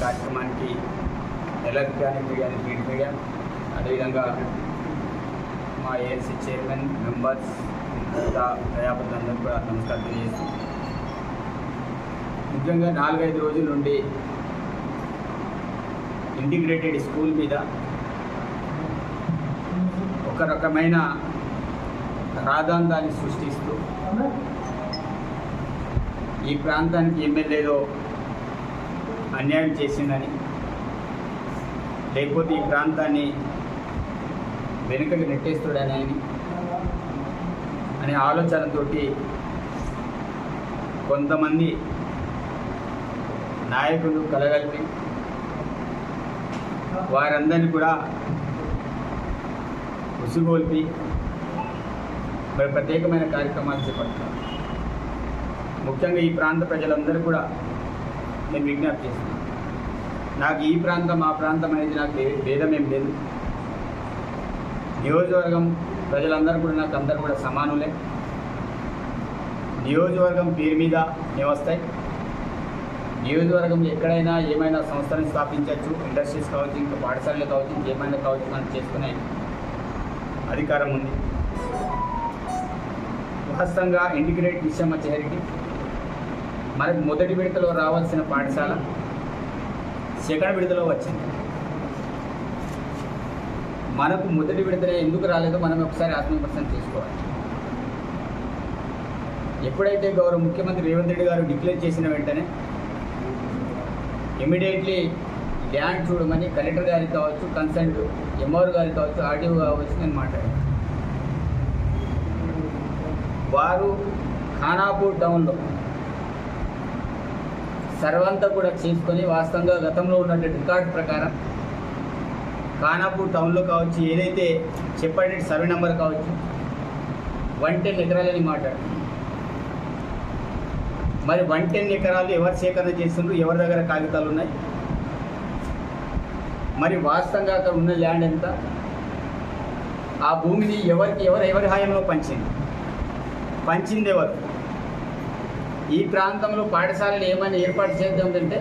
కార్యక్రమానికి electronic media print media అదేవిధంగా మా ఏఎల్సీ చైర్మన్ మెంబర్స్ ఇంకా ప్రజాప్రతినిధులందరూ కూడా నమస్కారం తెలియజేస్తాం. ముఖ్యంగా 4-5 రోజుల నుండి ఇంటిగ్రేటెడ్ స్కూల్ మీద ఒక రకమైన రాద్ధాంతాన్ని సృష్టిస్తూ ఈ ప్రాంతానికి ఎమ్మెల్యేలో అన్యాయం చేసిందని, లేకపోతే ఈ ప్రాంతాన్ని వెనుకకి నెట్టేస్తాడని అనే ఆలోచనతో కొంతమంది నాయకులు కలగలిపి వారందరినీ కూడా ఉసిగొల్పి మరి ప్రత్యేకమైన కార్యక్రమాలు చేపడతారు. ముఖ్యంగా ఈ ప్రాంత ప్రజలందరూ కూడా నేను విజ్ఞప్తి చేస్తున్నాను. నాకు ఈ ప్రాంతం ఆ ప్రాంతం అనేది నాకు భేదం ఏం లేదు. నియోజకవర్గం ప్రజలందరూ కూడా నాకు అందరూ కూడా సమానులే. నియోజకవర్గం పేరు మీద వస్తాయి. నియోజకవర్గంలో ఎక్కడైనా ఏమైనా సంస్థలను స్థాపించవచ్చు, ఇండస్ట్రీస్ కావచ్చు, ఇంకా పాఠశాలలు కావచ్చు, ఇంకేమైనా కావచ్చు, మనం చేసుకునే అధికారం ఉంది. వాస్తవంగా ఇంటిగ్రేట్ విషయం వచ్చేసరికి మనకు మొదటి విడతలో రావాల్సిన పాఠశాల సెకండ్ విడతలో వచ్చింది. మనకు మొదటి విడతనే ఎందుకు రాలేదో మనం ఒకసారి ఆత్మవిమర్శన చేసుకోవాలి. ఎప్పుడైతే గౌరవ ముఖ్యమంత్రి రేవంత్ రెడ్డి గారు డిక్లేర్ చేసిన వెంటనే ఇమీడియట్లీ ల్యాండ్ చూడమని కలెక్టర్ గారికి కావచ్చు, కన్సర్న్ ఎంఆర్ గారికి కావచ్చు, ఆర్టీఓ కావచ్చు నేను మాట్లాడాను. వారు ఖానాపూర్ టౌన్లో సర్వంతా కూడా చేసుకొని వాస్తవంగా గతంలో ఉన్నటువంటి రికార్డు ప్రకారం ఖానాపూర్ టౌన్లో కావచ్చు, ఏదైతే చెప్పండి సర్వే నెంబర్ కావచ్చు 110 ఎకరాలని మాట్లాడు. మరి 110 ఎకరాలు ఎవరు సేకరణ చేస్తున్నారు, ఎవరి దగ్గర కాగితాలు ఉన్నాయి, మరి వాస్తవంగా అక్కడ ఉన్న ల్యాండ్ ఎంత, ఆ భూమిని ఎవరి హాయంలో పంచింది ఎవరు, ఈ ప్రాంతంలో పాఠశాలలు ఏమైనా ఏర్పాటు చేద్దామంటే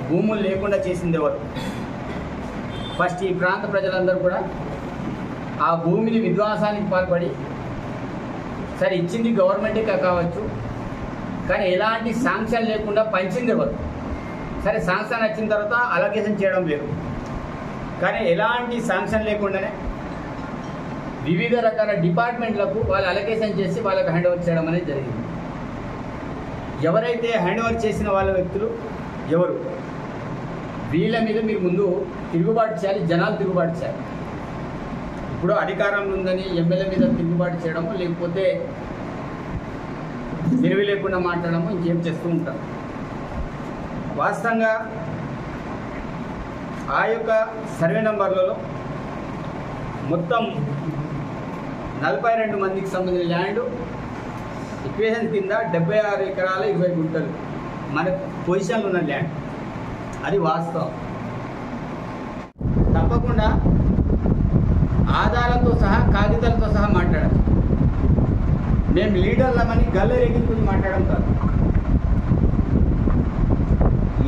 భూములు లేకుండా చేసింది ఎవరు. ఫస్ట్ ఈ ప్రాంత ప్రజలందరూ కూడా ఆ భూమిని విధ్వంసానికి పాల్పడి, సరే ఇచ్చింది గవర్నమెంటే కావచ్చు, కానీ ఎలాంటి శాంక్షన్ లేకుండా పంచింది ఎవరు. సరే శాంక్షన్ వచ్చిన తర్వాత అలొకేషన్ చేయడం లేదు, కానీ ఎలాంటి శాంక్షన్ లేకుండానే వివిధ రకాల డిపార్ట్మెంట్లకు వాళ్ళు అలొకేషన్ చేసి వాళ్ళకి హ్యాండ్ ఓవర్ చేయడం అనేది జరిగింది. ఎవరైతే హ్యాండ్ ఓవర్ చేసిన వాళ్ళ వ్యక్తులు ఎవరు, వీళ్ళ మీద మీరు ముందు తిరుగుబాటు చేయాలి, జనాలు తిరుగుబాటు చేయాలి. ఇప్పుడు అధికారంలో ఉందని ఎమ్మెల్యే మీద తిరుగుబాటు చేయడము, లేకపోతే తెలివి లేకుండా మాట్లాడము, ఇంకేం చేస్తూ ఉంటారు. వాస్తవంగా ఆ యొక్క సర్వే నంబర్లలో మొత్తం 42 మందికి సంబంధించిన ల్యాండ్ ఈక్వేషన్ కింద 76 ఎకరాల 20 గుంటలు మన పొజిషన్లో ఉన్న ల్యాండ్. అది వాస్తవం. తప్పకుండా ఆధారాలతో సహా కాగితాలతో సహా మాట్లాడాలి. మేము లీడర్లమని గల్లరెగిరి మాట్లాడడం కాదు.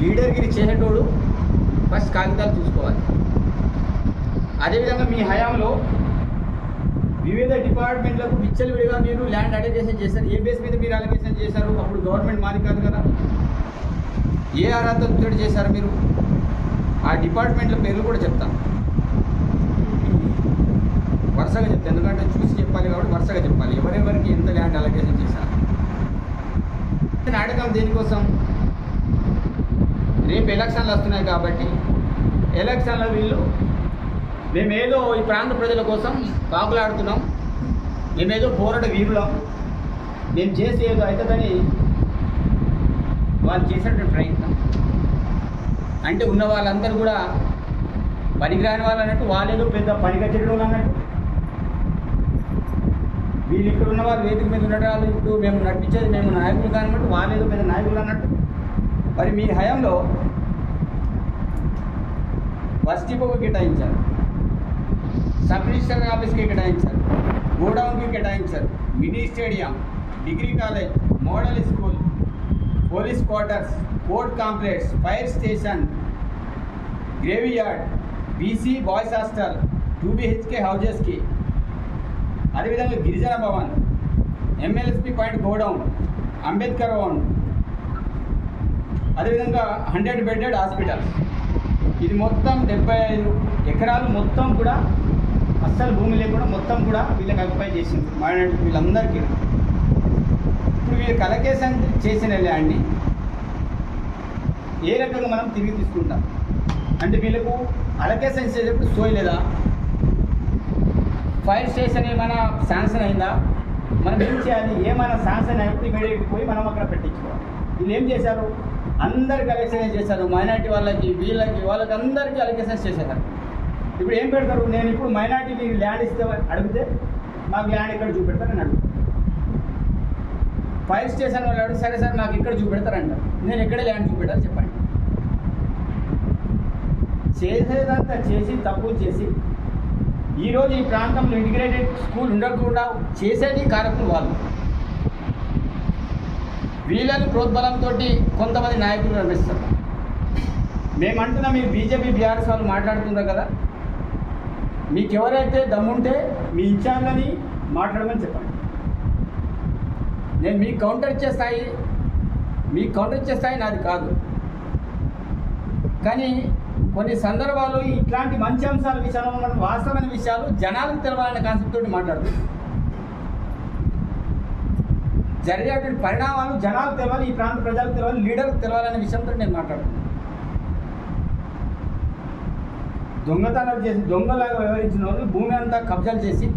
లీడర్గిరి చేసేటోడు ఫస్ట్ కాగితాలు చూసుకోవాలి. అదేవిధంగా మీ హయాంలో వివిధ డిపార్ట్మెంట్లకు విచ్చలవిడిగా మీరు ల్యాండ్ అలొకేషన్ చేశారు. ఏ బేస్ మీద మీరు అలొకేషన్ చేశారు? అప్పుడు గవర్నమెంట్ మాది కాదు కదా. ఏ అర్హతతో చేశారు మీరు? ఆ డిపార్ట్మెంట్ల పేర్లు కూడా చెప్తాను, వరుసగా చెప్తాను, ఎందుకంటే చూసి చెప్పాలి కాబట్టి వరుసగా చెప్పాలి. ఎవరెవరికి ఎంత ల్యాండ్ అలొకేషన్ చేశారు. నాటకం దేనికోసం? రేపు ఎలక్షన్లు వస్తున్నాయి కాబట్టి ఎలక్షన్ల వీళ్ళు మేమేదో ఈ ప్రాంత ప్రజల కోసం పాకులాడుతున్నాం, మేమేదో పోరాట వీరులం, మేము చేసి ఏదో అవుతుందని వాళ్ళు చేసినటువంటి ప్రయత్నం. అంటే ఉన్న వాళ్ళందరూ కూడా పనికిరాని వాళ్ళు అన్నట్టు, వాళ్ళేదో పెద్ద పనిగచ్చేటోళ్ళు వాళ్ళు అన్నట్టు. వీళ్ళు ఇక్కడ ఉన్న వాళ్ళు వేదిక మీద ఉండటాలు ఇప్పుడు మేము నడిపించేది మేము నాయకులు కానట్టు, వాళ్ళేదో పెద్ద నాయకులు అన్నట్టు. మరి మీ హయాంలో బస్ డిపోకి కేటాయించారు, సబ్ రిజిస్టర్ ఆఫీస్కి కేటాయించారు, గోడౌన్కి కేటాయించారు, mini stadium, degree college, model school, police quarters, court complex, fire station, gravy yard, BC boys hostel, 2 BHK హౌజెస్కి, అదేవిధంగా గిరిజన Bhavan, MLSP point godown, Ambedkar Bhavan, అదేవిధంగా 100 బెడెడ్ హాస్పిటల్. ఇది మొత్తం 75 ఎకరాలు మొత్తం కూడా అస్సలు భూమి లేకుండా మొత్తం కూడా వీళ్ళకి ఆక్యుపై చేసింది మైనారిటీ వీళ్ళందరికీ. ఇప్పుడు వీళ్ళకి అలొకేషన్ చేసిన ల్యాండ్ని ఏ రకంగా మనం తిరిగి తీసుకుంటాం అంటే వీళ్ళకు అలొకేషన్ చేసేటప్పుడు సోయలేదా, ఫైర్ స్టేషన్ ఏమైనా శాంక్షన్ అయిందా, మనం ఏం చేయాలి, ఏమైనా శాంక్షన్ అయినప్పుడు ఇమీడియట్గా పోయి మనం అక్కడ పెట్టించుకోవాలి. వీళ్ళు ఏం చేశారు, అందరికి అలొకేషన్ చేశారు, మైనారిటీ వాళ్ళకి వీళ్ళకి వాళ్ళకి అందరికీ అలొకేషన్ చేసేసారు. ఇప్పుడు ఏం పెడతారు, నేను ఇప్పుడు మైనారిటీ ల్యాండ్ ఇస్తే అడిగితే మాకు ల్యాండ్ ఇక్కడ చూపెడతారని అడుగుతాను. ఫైర్ స్టేషన్ వాళ్ళు అడుగు సరే సార్ నాకు ఇక్కడ చూపెడతారంటారు, నేను ఎక్కడే ల్యాండ్ చూపెట్టాలి చెప్పండి. చేసేదంతా చేసి తప్పులు చేసి ఈరోజు ఈ ప్రాంతంలో ఇంటిగ్రేటెడ్ స్కూల్ ఉండకుండా చేసేది కారకులు వాళ్ళు. వీళ్ళని ప్రోద్బలంతో కొంతమంది నాయకులు నడిపిస్తారు. మేమంటున్నా మీరు బీజేపీ బీఆర్ఎస్ వాళ్ళు మాట్లాడుతున్నారు కదా, మీకు ఎవరైతే దమ్ముంటే మీ ఇన్ఛార్జ్లని మాట్లాడమని చెప్పండి. నేను మీకు కౌంటర్ ఇచ్చే స్థాయి నాది కాదు. కానీ కొన్ని సందర్భాల్లో ఇట్లాంటి మంచి అంశాల విషయంలో మనం వాస్తవమైన విషయాలు జనాలకు తెలవాలనే కాన్సెప్ట్ తోటి మాట్లాడుతుంది. జరిగేటువంటి పరిణామాలు జనాలకు తెలవాలి, ఈ ప్రాంత ప్రజలకు తెలవాలి, లీడర్లకు తెలవాలనే విషయంతో నేను మాట్లాడుతున్నాను. దొంగతనాలు చేసి దొంగలాగా వ్యవహరించిన వాళ్ళు, భూమి అంతా కబ్జాలు చేసి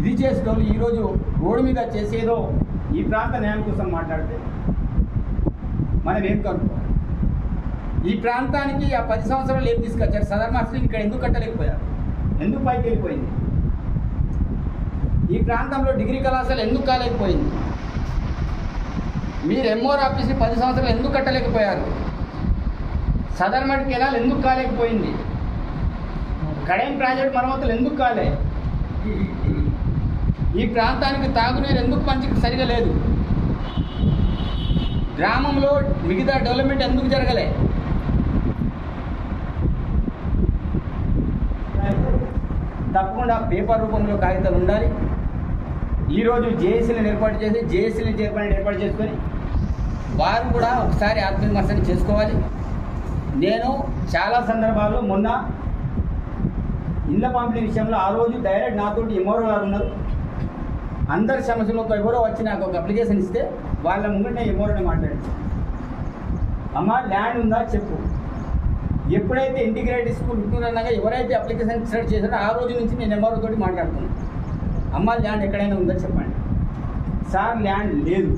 ఇది చేసిన వాళ్ళు ఈరోజు రోడ్డు మీద చేసేదో ఈ ప్రాంత న్యాయం కోసం మాట్లాడితే మనం ఏం కనుక్కోవాలి. ఈ ప్రాంతానికి ఆ 10 సంవత్సరాలు ఏం తీసుకొచ్చారు, సదర్ మాస్టర్ ఇక్కడ ఎందుకు కట్టలేకపోయారు, ఎందుకు పైకి వెళ్ళిపోయింది, ఈ ప్రాంతంలో డిగ్రీ కళాశాల ఎందుకు కాలేకపోయింది, మీరు ఎంఓఆర్ ఆఫీస్ని 10 సంవత్సరాలు ఎందుకు కట్టలేకపోయారు, సదర్ మడ్ కెనాల్ ఎందుకు కాలేకపోయింది, కడెం ప్రాజెక్ట్ మరమ్మతులు ఎందుకు కాలే, ఈ ప్రాంతానికి తాగునీరు ఎందుకు పంచిక సరిగా లేదు, గ్రామంలో మిగతా డెవలప్మెంట్ ఎందుకు జరగలే. తప్పకుండా పేపర్ రూపంలో కాగితాలు ఉండాలి. ఈరోజు జేఏసీలను ఏర్పాటు చేసి జేఏసీలను ఏర్పాటు చేసుకొని వారు కూడా ఒకసారి ఆత్మవిమర్శన చేసుకోవాలి. నేను చాలా సందర్భాల్లో మొన్న ఇళ్ళ పంపిణీ విషయంలో ఆ రోజు డైరెక్ట్ నాతోటి ఎంఆర్ఓ గారు ఉన్నారు. అందరి సమస్యలతో ఎవరో వచ్చి నాకు ఒక అప్లికేషన్ ఇస్తే వాళ్ళ ముంగటే ఎంఆర్ఓని మాట్లాడించాను. అమ్మ ల్యాండ్ ఉందా చెప్పు. ఎప్పుడైతే ఇంటిగ్రేటెడ్ స్కూల్ ఉంటున్నాగా ఎవరైతే అప్లికేషన్ సెలెక్ట్ చేశారో ఆ రోజు నుంచి నేను ఎంఆర్ఓ తోటి మాట్లాడుతున్నాను. అమ్మ ల్యాండ్ ఎక్కడైనా ఉందా చెప్పండి. సార్ ల్యాండ్ లేదు,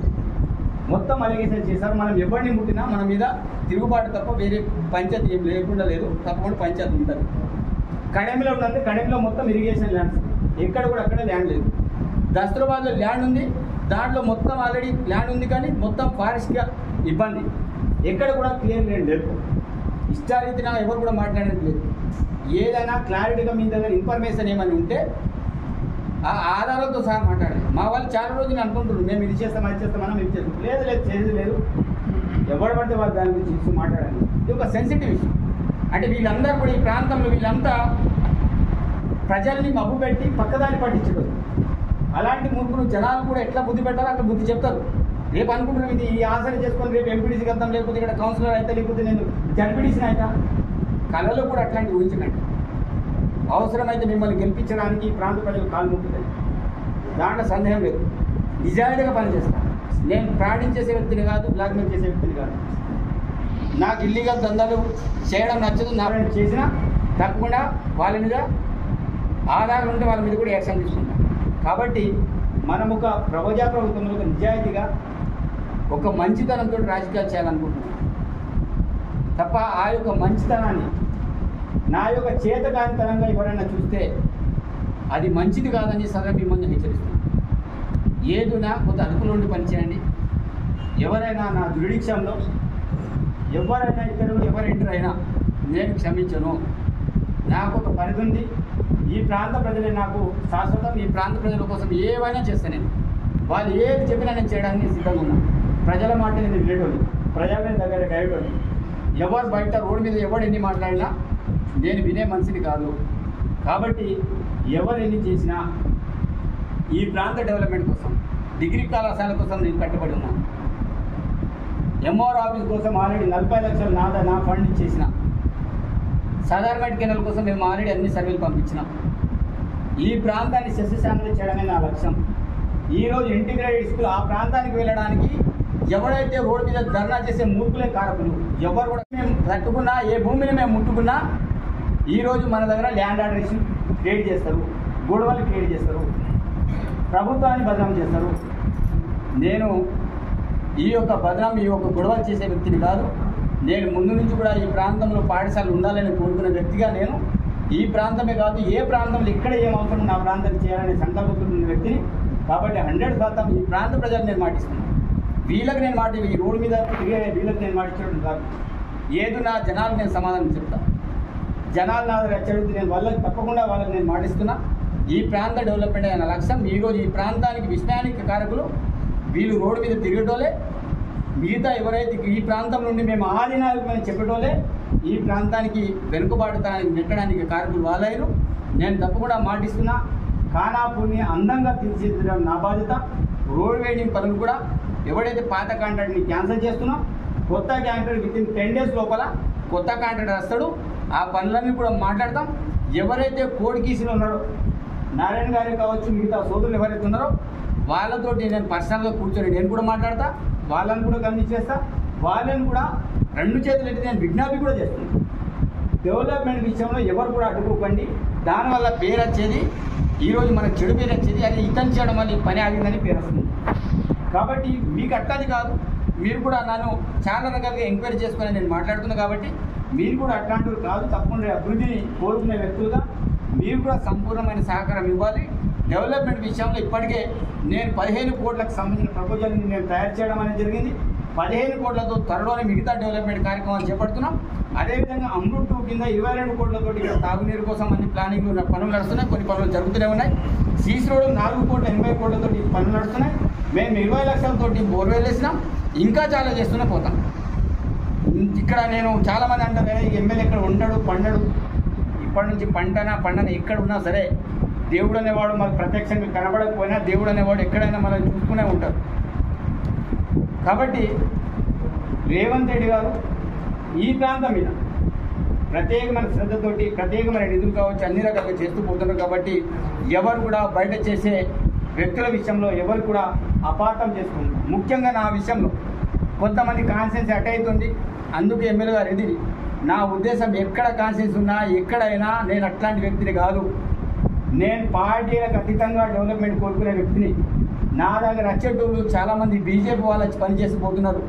మొత్తం అలిగేషన్ చేశారు. మనం ఎవరిని ముట్టినా మన మీద తిరుగుబాటు తప్ప వేరే పంచాయతీ ఏం లేకుండా లేదు, తప్పకుండా పంచాయతీ ఉంటుంది. కడెంలో ఉన్నది, కడెంలో మొత్తం ఇరిగేషన్ ల్యాండ్స్, ఎక్కడ కూడా అక్కడ ల్యాండ్ లేదు. దస్తరాబాద్లో ల్యాండ్ ఉంది, దాంట్లో మొత్తం ఆల్రెడీ ల్యాండ్ ఉంది కానీ మొత్తం ఫారెస్ట్గా ఇబ్బంది, ఎక్కడ కూడా క్లియర్ ల్యాండ్ లేదు. ఇష్టారీతిగా ఎవరు కూడా మాట్లాడేది లేదు. ఏదైనా క్లారిటీగా మీ దగ్గర ఇన్ఫర్మేషన్ ఏమైనా ఉంటే ఆ ఆధారాలతో సహా మాట్లాడాలి. మా వాళ్ళు చాలా రోజులు అనుకుంటున్నారు మేము ఇది చేస్తాం అది చేస్తాం మనం ఇది చేస్తాం, లేదు లేదు చేసేది లేదు. ఎవరు పడితే వాళ్ళు దాని గురించి మాట్లాడాలి. ఇది ఒక సెన్సిటివ్ విషయం. అంటే వీళ్ళందరూ కూడా ఈ ప్రాంతంలో వీళ్ళంతా ప్రజల్ని మబ్బు పెట్టి పక్కదారి పట్టించడం. అలాంటి మూర్ఖులు జనాలు కూడా ఎట్లా బుద్ధి పెట్టారో అట్లా బుద్ధి చెప్తారు. రేపు అనుకుంటున్నాం ఇది ఈ ఆసరి చేసుకొని రేపు ఎంపీడీసీకి వెళ్తాం, లేకపోతే ఇక్కడ కౌన్సిలర్ అయితే, లేకపోతే నేను జడ్పీడీసీని అయితే. కళలో కూడా అట్లాంటివి ఊహించకండి. అవసరమైతే మిమ్మల్ని గెలిపించడానికి ఈ ప్రాంత ప్రజలు కాలు ముట్టుతాయి, దాంట్లో సందేహం లేదు. నిజాయితీగా పనిచేస్తాను. నేను ఫ్రాడింగ్ చేసే వ్యక్తిని కాదు, బ్లాక్మెయిల్ చేసే వ్యక్తిని కాదు. నాకు ఇల్లీగల్ దందాలు చేయడం నచ్చదు. నారాయణ చేసినా తప్పకుండా వాళ్ళ మీద ఆధారాలు ఉంటే వాళ్ళ మీద కూడా యాక్షన్ తీసుకుంటాం. కాబట్టి మనం ఒక ప్రజాప్రభుత్వంలో ఒక నిజాయితీగా ఒక మంచితనంతో రాజకీయాలు చేయాలనుకుంటున్నాం తప్ప ఆ యొక్క మంచితనాన్ని నా యొక్క చేతకానితనంగా ఎవరైనా చూస్తే అది మంచిది కాదని సరే మిమ్మల్ని హెచ్చరిస్తున్నాను. ఏదునా కొంత అదుపులో ఉండి పనిచేయండి. ఎవరైనా నా జ్యుడిక్షంలో ఎవరైనా ఇతరులు ఎవరు ఎంటర్ అయినా నేను క్షమించను. నాకు ఒక పరిధి ఉంది. ఈ ప్రాంత ప్రజలే నాకు శాశ్వతం. ఈ ప్రాంత ప్రజల కోసం ఏవైనా చేస్తాను. నేను వాళ్ళు ఏది చెప్పినా నేను చేయడానికి సిద్ధంగా ఉన్నాను. ప్రజల మాట నేను వినేటోని, ప్రజల దగ్గర గైడోని. ఎవరు బయట రోడ్డు మీద ఎవరు ఎన్ని మాట్లాడినా నేను వినే మనిషిని కాదు. కాబట్టి ఎవరు ఎన్ని చేసినా ఈ ప్రాంత డెవలప్మెంట్ కోసం, డిగ్రీ కళాశాల కోసం నేను కట్టుబడి ఉన్నాను. ఎంఆర్ ఆఫీస్ కోసం ఆల్రెడీ 40 లక్షలు నా ఫండ్ ఇచ్చేసిన. సాధారణ కెనాల్ కోసం మేము ఆల్రెడీ అన్ని సర్వేలు పంపించినాం. ఈ ప్రాంతాన్ని సస్యశ్యామలం చేయడమే నా లక్ష్యం. ఈరోజు ఇంటిగ్రేటెడ్ స్కూల్ ఆ ప్రాంతానికి వెళ్ళడానికి ఎవరైతే రోడ్డు మీద ధర్నా చేసే మూర్ఖులే కారకులు. ఎవరు కూడా మేము కట్టుకున్నా, ఏ భూమిని మేము ముట్టుకున్నా ఈరోజు మన దగ్గర ల్యాండ్ ఆర్డర్ ఇష్యూ క్రియేట్ చేస్తారు, గొడవలు క్రియేట్ చేస్తారు, ప్రభుత్వాన్ని బదనాం చేస్తారు. నేను ఈ యొక్క గొడవలు చేసే వ్యక్తిని కాదు. నేను ముందు నుంచి కూడా ఈ ప్రాంతంలో పాఠశాలలు ఉండాలని కోరుకునే వ్యక్తిగా, నేను ఈ ప్రాంతమే కాదు ఏ ప్రాంతంలో ఇక్కడ ఏం అవసరం నా ప్రాంతాన్ని చేయాలనే సంకల్పంతో ఉన్న వ్యక్తిని. కాబట్టి 100% ఈ ప్రాంత ప్రజలు నేను మాటిస్తున్నాను. వీళ్ళకి నేను మాట, ఈ రోడ్డు మీద తిరిగే వీళ్ళకి నేను మాటించడం కాదు. ఏదో నా జనాలకు నేను సమాధానం చెప్తాను. జనాలు నా చదివితే నేను తప్పకుండా వాళ్ళకి నేను మాటిస్తున్నా. ఈ ప్రాంత డెవలప్మెంట్ అయిన లక్ష్యం. ఈరోజు ఈ ప్రాంతానికి విషయానికి కారకులు వీళ్ళు రోడ్డు మీద తిరిగేటోలే. మిగతా ఎవరైతే ఈ ప్రాంతం నుండి మేము ఆదినాయకులని చెప్పేటోలే ఈ ప్రాంతానికి వెనుకబాటుతనానికి నెట్టడానికి కారకులు వాళ్ళైరు. నేను తప్పకుండా మాటిస్తున్నా. ఖానాపూర్ని అందంగా తీర్చిదిద్దడం నా బాధ్యత. రోడ్ వేడింగ్ పనులు కూడా ఎవడైతే పాత కాంట్రాక్ట్ని క్యాన్సిల్ చేస్తున్నాం, కొత్త కాంట్రాక్ట్ విత్ ఇన్ 10 days లోపల కొత్త కాంట్రాక్ట్ వస్తాడు. ఆ పనులన్నీ కూడా మాట్లాడతాం. ఎవరైతే కోడి కీసులు ఉన్నారో, నారాయణ గారు కావచ్చు, మిగతా సోదరులు ఎవరైతే ఉన్నారో వాళ్ళతోటి నేను పర్సనల్గా కూర్చొని నేను కూడా మాట్లాడతా. వాళ్ళని కూడా గమనించేస్తా. వాళ్ళని కూడా 2 చేతులు ఎత్తి నేను విజ్ఞాపన కూడా చేస్తున్నాను. డెవలప్మెంట్ విషయంలో ఎవరు కూడా అడ్డుకోకండి. దానివల్ల పేరు వచ్చేది, ఈరోజు మనకు చెడు పేరు వచ్చేది. అది ఇతను చేయడం వల్ల ఈ పని ఆగిందని పేరు వస్తుంది. కాబట్టి మీకు అట్లాది కాదు. మీరు కూడా నన్ను చాలా రకాలుగా ఎంక్వైరీ చేసుకొని నేను మాట్లాడుతున్నాను. కాబట్టి మీరు కూడా అట్లాంటివి కాదు. తప్పకుండా అభివృద్ధిని కోరుకునే వ్యక్తులుగా మీరు కూడా సంపూర్ణమైన సహకారం ఇవ్వాలి. డెవలప్మెంట్ విషయంలో ఇప్పటికే నేను 15 కోట్లకు సంబంధించిన ప్రపోజల్ని నేను తయారు చేయడం అనేది జరిగింది. 15 కోట్లతో త్వరలోనే మిగతా డెవలప్మెంట్ కార్యక్రమాలు చేపడుతున్నాం. అదేవిధంగా అమృత్ 2 కింద 22 కోట్లతోటి ఇక్కడ తాగునీరు కోసం అన్ని ప్లానింగ్ పనులు నడుస్తున్నాయి. కొన్ని పనులు జరుగుతూనే ఉన్నాయి. సీసీ రోడ్ 4 కోట్ల 80 కోట్లతోటి పనులు నడుస్తున్నాయి. మేము 20 లక్షలతోటి బోర్వెల్ వేసినాం. ఇంకా చాలా చేస్తూనే పోతాం. ఇక్కడ నేను చాలామంది అంటారు ఎమ్మెల్యే ఇక్కడ ఉండడు, పండడు. ఇప్పటి నుంచి పండన ఎక్కడ ఉన్నా సరే దేవుడు అనేవాడు మనకు ప్రత్యక్షంగా కనబడకపోయినా దేవుడు అనేవాడు ఎక్కడైనా మనం చూసుకునే ఉంటారు. కాబట్టి రేవంత్ రెడ్డి గారు ఈ ప్రాంతం మీద ప్రత్యేకమైన శ్రద్ధతోటి ప్రత్యేకమైన నిధులు కావచ్చు అన్ని రకాలుగా చేస్తూ పోతున్నారు. కాబట్టి ఎవరు కూడా బయట చేసే వ్యక్తుల విషయంలో ఎవరు కూడా అపార్థం చేసుకుంటారు. ముఖ్యంగా నా విషయంలో కొంతమంది కాన్సెన్స్ అట్ అవుతుంది. అందుకు ఎమ్మెల్యే గారు ఇది నా ఉద్దేశం. ఎక్కడ కాన్సెన్స్ ఉన్నా ఎక్కడైనా నేను అట్లాంటి వ్యక్తిని కాదు. నేను పార్టీలకు అతీతంగా డెవలప్మెంట్ కోరుకునే వ్యక్తిని. నా దగ్గర వచ్చేటోళ్ళు చాలామంది బీజేపీ వాళ్ళు వచ్చి పనిచేసి పోతున్నారు,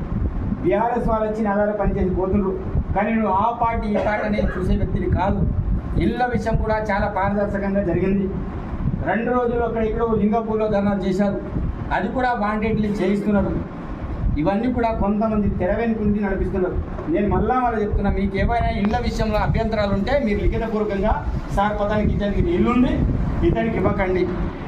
బీఆర్ఎస్ వాళ్ళు వచ్చి నా దగ్గర పనిచేసి పోతున్నారు. కానీ నేను ఆ పార్టీ ఈ పార్టీ అనేది చూసే వ్యక్తిని కాదు. ఇళ్ళ విషయం కూడా చాలా పారదర్శకంగా జరిగింది. 2 రోజులు ఇక్కడ లింగపూర్లో ధర్నాలు చేశారు. అది కూడా వాంటెడ్లీ చేయిస్తున్నారు. ఇవన్నీ కూడా కొంతమంది తెర వెనుకుండి నడిపిస్తున్నారు. నేను మళ్ళా చెప్తున్నా, మీకు ఏవైనా ఇళ్ళ విషయంలో అభ్యంతరాలు ఉంటే మీరు లిఖితపూర్వకంగా సార్ పతానికి ఇతనికి ఇల్లుంది ఇతనికి ఇవ్వకండి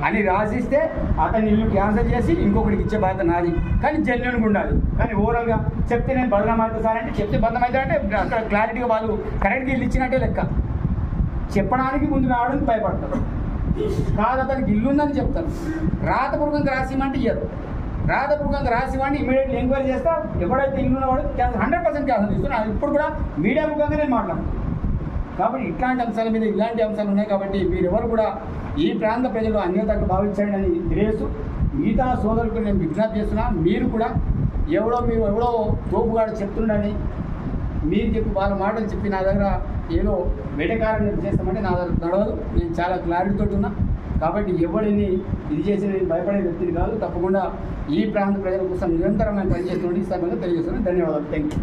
అని రాసిస్తే అతని ఇల్లు క్యాన్సిల్ చేసి ఇంకొకటికి ఇచ్చే బాధ్యత నాది. కానీ జెన్యున్గా ఉండాలి. కానీ ఓవరాల్గా చెప్తే నేను బదనామవుతా సార్ అంటే చెప్తే బదనామవుతా అంటే అక్కడ క్లారిటీగా వాళ్ళు కరెక్ట్గా ఇల్లు ఇచ్చినట్టే లెక్క. చెప్పడానికి ముందు రావడానికి భయపడతారు. కాదు అతనికి ఇల్లు ఉందని చెప్తారు. రాతపూర్వకంగా రాసిమంటే ఇయ్యరు. రాతపూర్వకంగా రాసివ్వండి, ఇమీడియట్లీ ఎంక్వైరీ చేస్తా. ఎవడైతే ఇల్లు ఉన్నవాడు 100% క్యాన్సిల్ చేస్తున్నారు. ఇప్పుడు కూడా మీడియా ముఖంగా నేను మాట్లాడుతున్నాను. కాబట్టి ఇట్లాంటి అంశాల మీద ఇలాంటి అంశాలు ఉన్నాయి. కాబట్టి మీరెవరు కూడా ఈ ప్రాంత ప్రజలు అన్యతగా భావించండి అని తెలియదు. మిగతా సోదరులకు నేను విజ్ఞప్తి చేస్తున్నా. మీరు కూడా ఎవడో తోపుగాడు చెప్తుండని మీరు చెప్పి వాళ్ళ మాటలు చెప్పి నా దగ్గర ఏదో వెటకారం చేస్తామంటే నా దగ్గర నడవదు. నేను చాలా క్లారిటీతో ఉన్నా. కాబట్టి ఎవరిని ఇది చేసి నేను భయపడే వ్యక్తిని కాదు. తప్పకుండా ఈ ప్రాంత ప్రజల కోసం నిరంతరంగా పనిచేస్తుండే ఈ సమయంలో తెలియజేస్తున్నాను. ధన్యవాదాలు. Thank you.